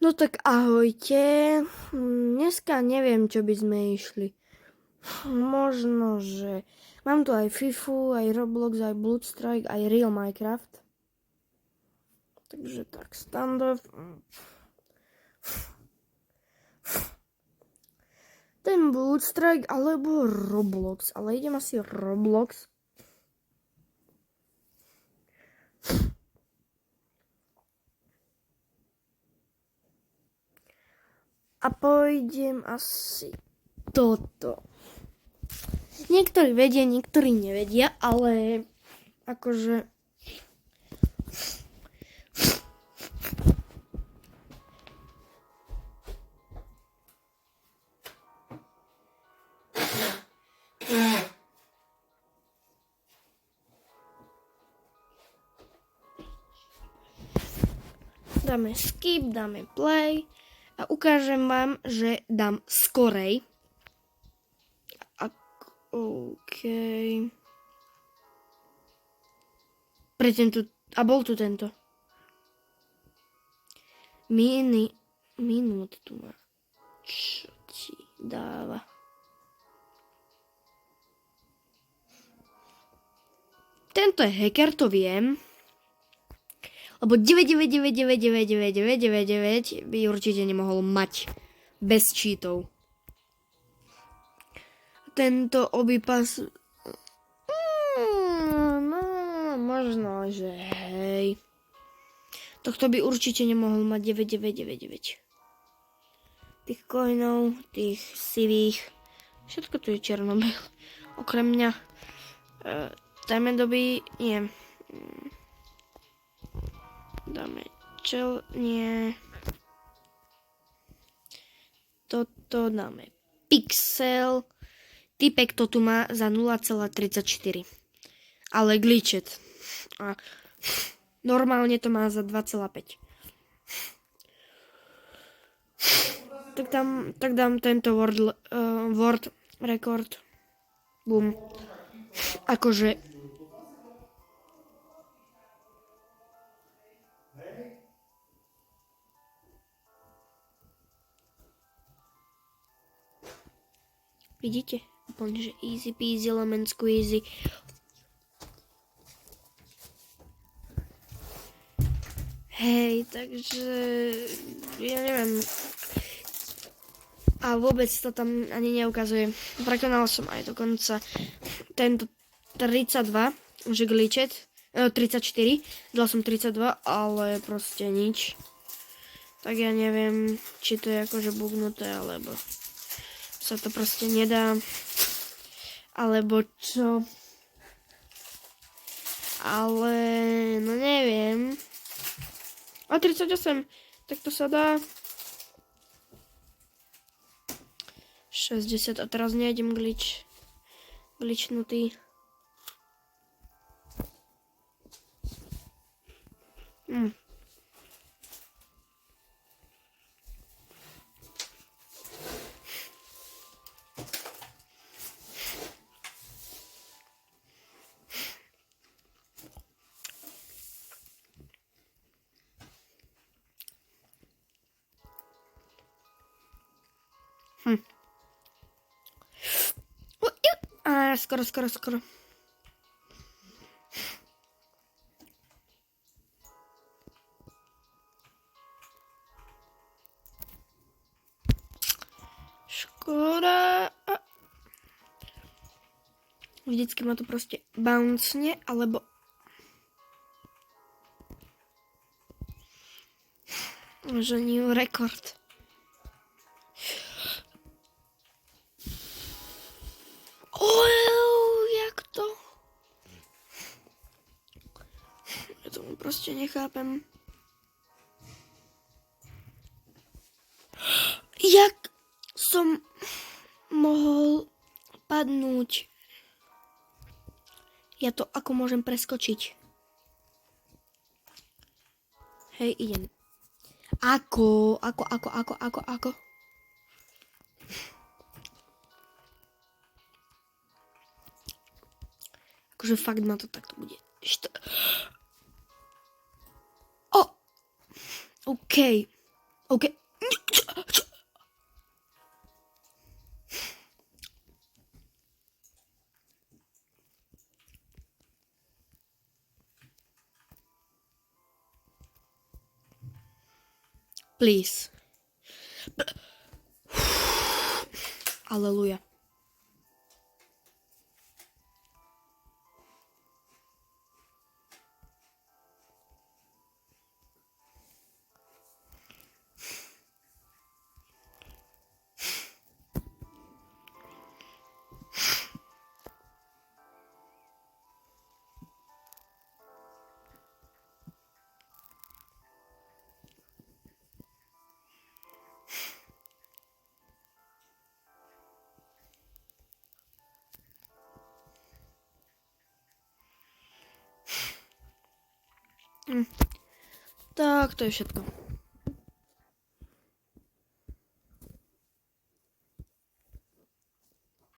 No tak ahojte. Dneska neviem, čo by sme išli. Možno, že mám tu aj FIFU, aj Roblox, aj Bloodstrike, aj Real Minecraft. Takže tak, standard. Ten Bloodstrike alebo Roblox, ale idem asi Roblox. A pôjdem asi toto. Niektorí vedia, niektorí nevedia, ale akože dáme skip, dáme play a ukážem vám, že dám skorej. OK. Pre tento, a bol tu tento. Minút tu má. Čo ti dáva? Tento je hacker, to viem. Lebo 999999999 by určite nemohol mať bez cheatov. Tento obypas... No, možno, že hej. Tohto by určite nemohol mať 9999. Tých coinov, tých sivých. Všetko tu je černobyl. Okrem mňa. Dáme doby... Nie. Dáme nie. Toto dáme pixel. Typek to tu má za 0,34. Ale glitchet. A normálne to má za 2,5. Tak dám tento word record. Boom. Akože vidíte? Úplne, že easy peasy, lemon squeezy. Hej, takže ja neviem. A vôbec to tam ani neukazuje. Prekonal som aj dokonca tento 32, že glitchet. 34, dal som 32, ale proste nič. Tak ja neviem, či to je akože bugnuté, alebo sa to proste nedá. Alebo čo. Ale no neviem. A 38, tak to sa dá. 60 a teraz nejdem glitchnutý. Skoro. Škoda. Vždycky ma to proste bouncne, alebo že new record. Jak to? Ja tomu proste nechápem. Jak som mohol padnúť? Ja to ako môžem preskočiť? Hej, idem. Ako? Akože fakt ma to takto bude. OK. OK. Please. Aleluja. Tak, to je všetko.